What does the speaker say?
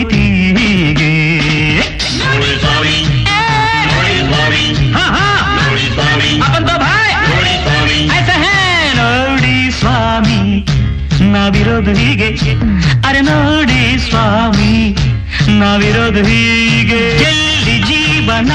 ಹೋಯಿತೀಗೆ. ನೋಡಿ ಸ್ವಾಮಿ, ನೋಡಿ ಸ್ವಾಮಿ, ನೋಡಿ ಸ್ವಾಮಿ, ಅಪ್ಪಂತ ಭಾಯ್ ನೋಡಿ ಸ್ವಾಮಿ, ಐಸ ಹೇ ನೋಡಿ ಸ್ವಾಮಿ, ನಾವಿರೋದು ಹೀಗೆ. ಅರೆ ನೋಡಿ ಸ್ವಾಮಿ, ನಾವಿರೋದು ಹೀಗೆ. ಎಲ್ಲಿ ಜೀವನ